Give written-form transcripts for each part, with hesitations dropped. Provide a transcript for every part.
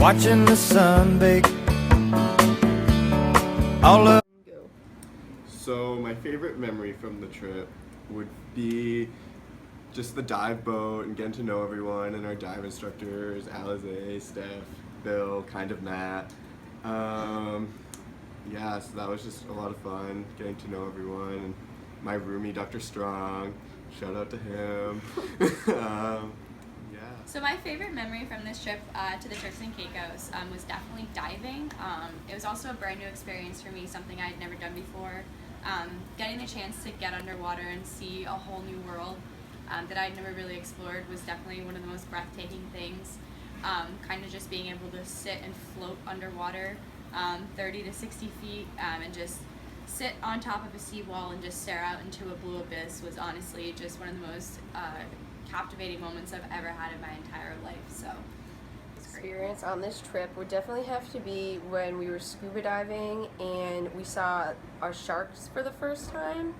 watching the sun bake. All of So my favorite memory from the trip would be just the dive boat and getting to know everyone and our dive instructors, Alize, Steph, Bill, kind of Matt. Yeah, so that was just a lot of fun getting to know everyone. And my roomie, Dr. Strong, shout out to him. Yeah. So my favorite memory from this trip to the Turks and Caicos was definitely diving. It was also a brand new experience for me, something I had never done before. Getting the chance to get underwater and see a whole new world that I'd never really explored was definitely one of the most breathtaking things. Kind of just being able to sit and float underwater 30 to 60 feet and just sit on top of a seawall and just stare out into a blue abyss was honestly just one of the most captivating moments I've ever had in my entire life. So experience on this trip would definitely have to be when we were scuba diving and we saw our sharks for the first time.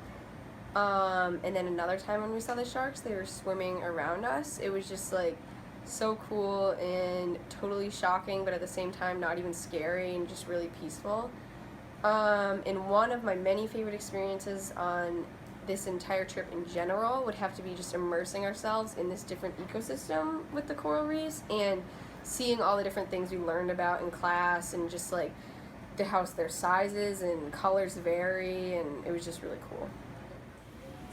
And then another time when we saw the sharks, they were swimming around us. It was just like so cool and totally shocking, but at the same time not even scary and just really peaceful. And one of my many favorite experiences on this entire trip in general would have to be just immersing ourselves in this different ecosystem with the coral reefs and seeing all the different things we learned about in class and just like how their sizes and colors vary, and it was just really cool.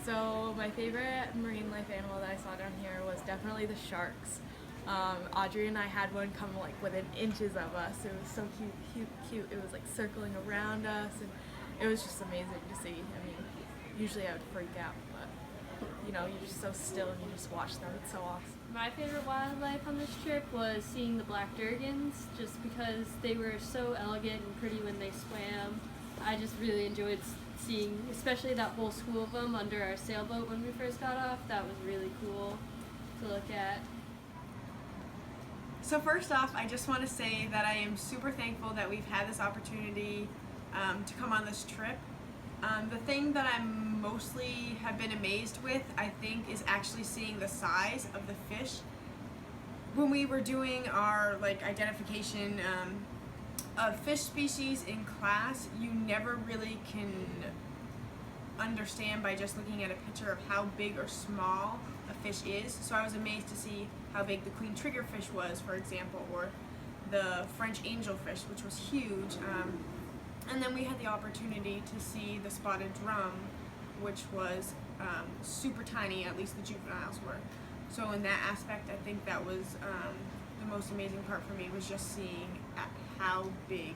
So my favorite marine life animal that I saw down here was definitely the sharks. Audrey and I had one come like within inches of us. It was so cute. It was like circling around us, and it was just amazing to see. I mean, usually I would freak out, but you know, you're just so still and you just watch them. It's so awesome. My favorite wildlife on this trip was seeing the black durgans, just because they were so elegant and pretty when they swam. I just really enjoyed seeing, especially that whole school of them under our sailboat when we first got off. That was really cool to look at. So first off, I just want to say that I am super thankful that we've had this opportunity to come on this trip. The thing that I'm mostly have been amazed with, I think, is actually seeing the size of the fish. When we were doing our identification of fish species in class, you never really can understand by just looking at a picture of how big or small a fish is. So I was amazed to see how big the queen triggerfish was, for example, or the French angelfish, which was huge. And then we had the opportunity to see the spotted drum, which was super tiny, at least the juveniles were. So in that aspect, I think that was the most amazing part for me, was just seeing how big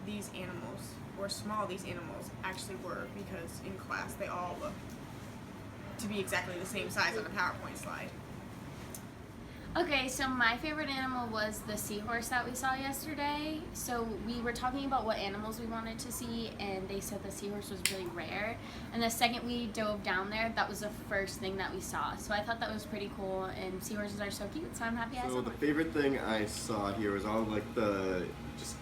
these animals, or small these animals, actually were, because in class they all look to be exactly the same size on a PowerPoint slide. Okay, so my favorite animal was the seahorse that we saw yesterday. So we were talking about what animals we wanted to see, and they said the seahorse was really rare. And the second we dove down there, that was the first thing that we saw. So I thought that was pretty cool, and seahorses are so cute, so I'm happy I saw So the favorite thing I saw here was all like the just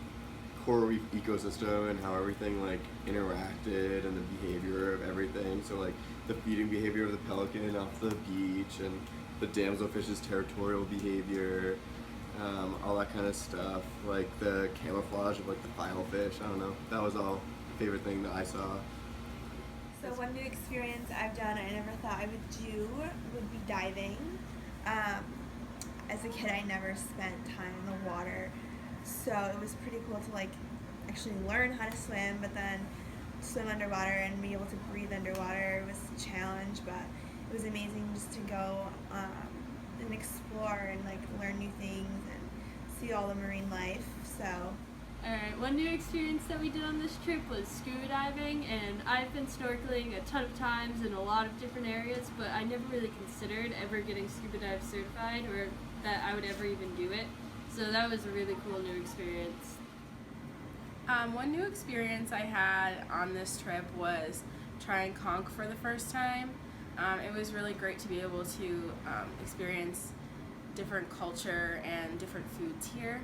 coral reef ecosystem and how everything like interacted and the behavior of everything. So like the feeding behavior of the pelican off the beach and the damselfish's territorial behavior, all that kind of stuff, like the camouflage of like the filefish. I don't know. That was all favorite thing that I saw. So one new experience I've done I never thought I would do would be diving. As a kid, I never spent time in the water, so it was pretty cool to like actually learn how to swim, but then swim underwater and be able to breathe underwater was a challenge, but it was amazing just to go and explore and like learn new things and see all the marine life. So Alright, one new experience that we did on this trip was scuba diving, and I've been snorkeling a ton of times in a lot of different areas, but I never really considered ever getting scuba dive certified, or that I would ever even do it. So that was a really cool new experience. One new experience I had on this trip was trying conch for the first time. It was really great to be able to experience different culture and different foods here.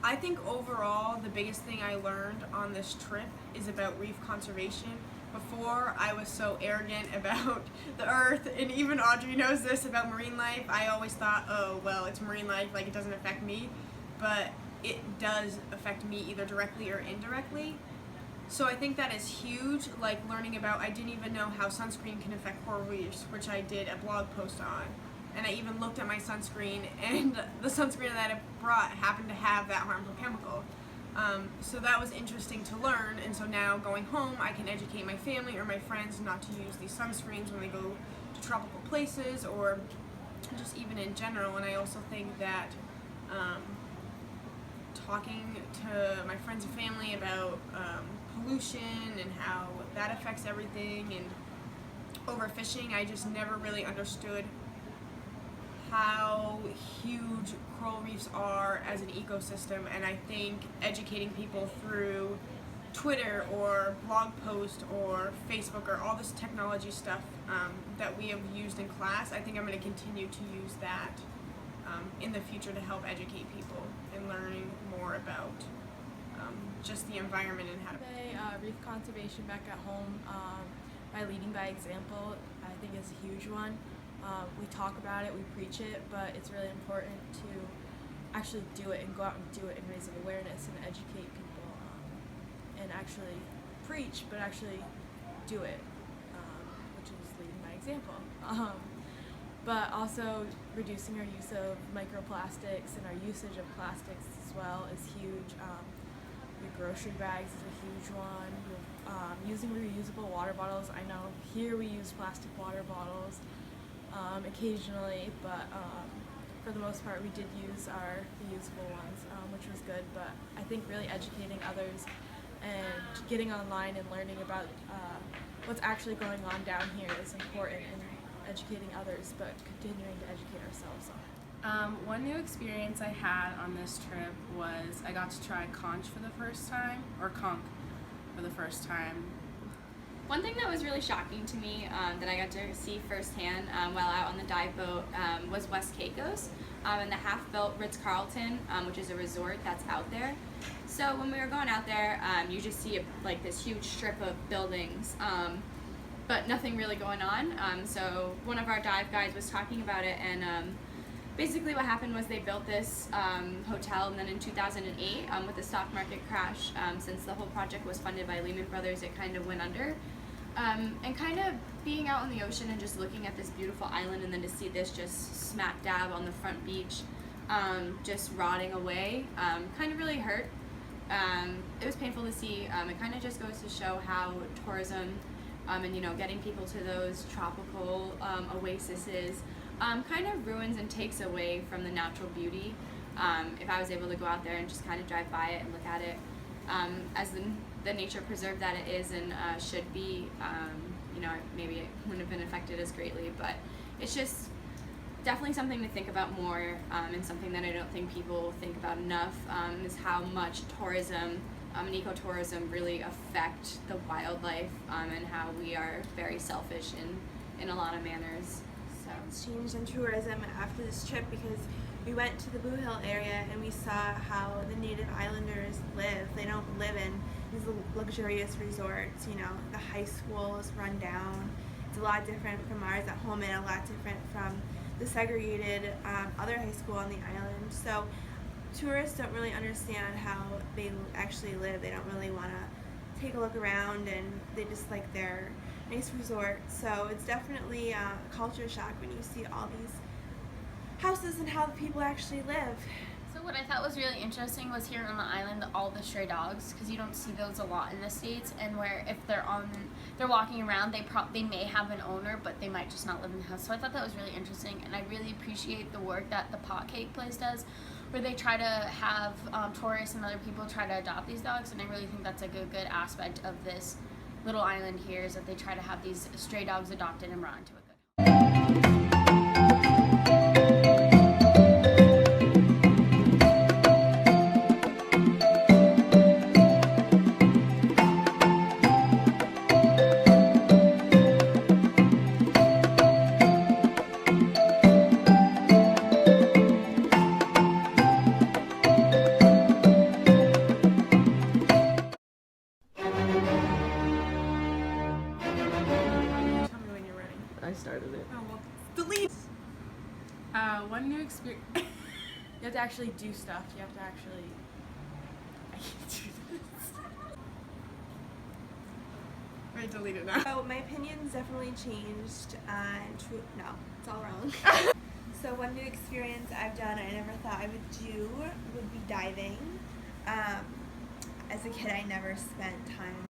I think overall the biggest thing I learned on this trip is about reef conservation, before I was so arrogant about the earth, and even Audrey knows this about marine life. I always thought, oh, well, it's marine life, like it doesn't affect me, but it does affect me either directly or indirectly. So I think that is huge, like learning about, I didn't even know how sunscreen can affect coral reefs, which I did a blog post on. And I even looked at my sunscreen, and the sunscreen that I brought happened to have that harmful chemical. So that was interesting to learn, and so now going home I can educate my family or my friends not to use these sunscreens when they go to tropical places or just even in general. And I also think that talking to my friends and family about pollution and how that affects everything, and overfishing, I just never really understood how huge coral reefs are as an ecosystem. And I think educating people through Twitter or blog post or Facebook or all this technology stuff that we have used in class, I think I'm going to continue to use that in the future to help educate people in learning more about just the environment and how to Reef conservation back at home by leading by example, I think is a huge one. We talk about it, we preach it, but it's really important to actually do it and go out and do it and raise awareness and educate people and actually preach, but actually do it, which is leading by example. But also reducing our use of microplastics and our usage of plastics as well is huge. Your grocery bags is a huge one. Using reusable water bottles. I know here we use plastic water bottles occasionally, but for the most part we did use our reusable ones, which was good. But I think really educating others and getting online and learning about what's actually going on down here is important, and educating others, but continuing to educate ourselves on it. One new experience I had on this trip was I got to try conch for the first time, or conch for the first time. One thing that was really shocking to me that I got to see firsthand while out on the dive boat was West Caicos and the half-built Ritz-Carlton, which is a resort that's out there. So when we were going out there, you just see like this huge strip of buildings, but nothing really going on. So one of our dive guides was talking about it, and basically what happened was they built this hotel, and then in 2008, with the stock market crash, since the whole project was funded by Lehman Brothers, it kind of went under. And kind of being out on the ocean and just looking at this beautiful island, and then to see this just smack dab on the front beach, just rotting away, kind of really hurt. It was painful to see. It kind of just goes to show how tourism and getting people to those tropical oases kind of ruins and takes away from the natural beauty. If I was able to go out there and just kind of drive by it and look at it as the nature preserve that it is and should be, maybe it wouldn't have been affected as greatly, but it's just definitely something to think about more, and something that I don't think people think about enough, is how much tourism and ecotourism really affect the wildlife, and how we are very selfish in a lot of manners. So It's changed in tourism after this trip because we went to the Blue Hill area and we saw how the native islanders live. They don't live in these luxurious resorts, the high school is run down. It's a lot different from ours at home and a lot different from the segregated other high school on the island. So tourists don't really understand how they actually live. They don't really want to take a look around, and they just like their nice resorts. So it's definitely a culture shock when you see all these houses and how the people actually live. So what I thought was really interesting was here on the island, all the stray dogs, because you don't see those a lot in the States, and where if they're walking around, they may have an owner, but they might just not live in the house. So I thought that was really interesting, and I really appreciate the work that the Pot Cake place does, where they try to have tourists and other people try to adopt these dogs, and I really think that's a good aspect of this little island here, is that they try to have these stray dogs adopted and brought into a good home. one new experience. You have to actually do stuff. You have to actually. I can't do this. I delete it now. So my opinion's definitely changed on no, it's all wrong. So one new experience I've done I never thought I would do would be diving. As a kid I never spent time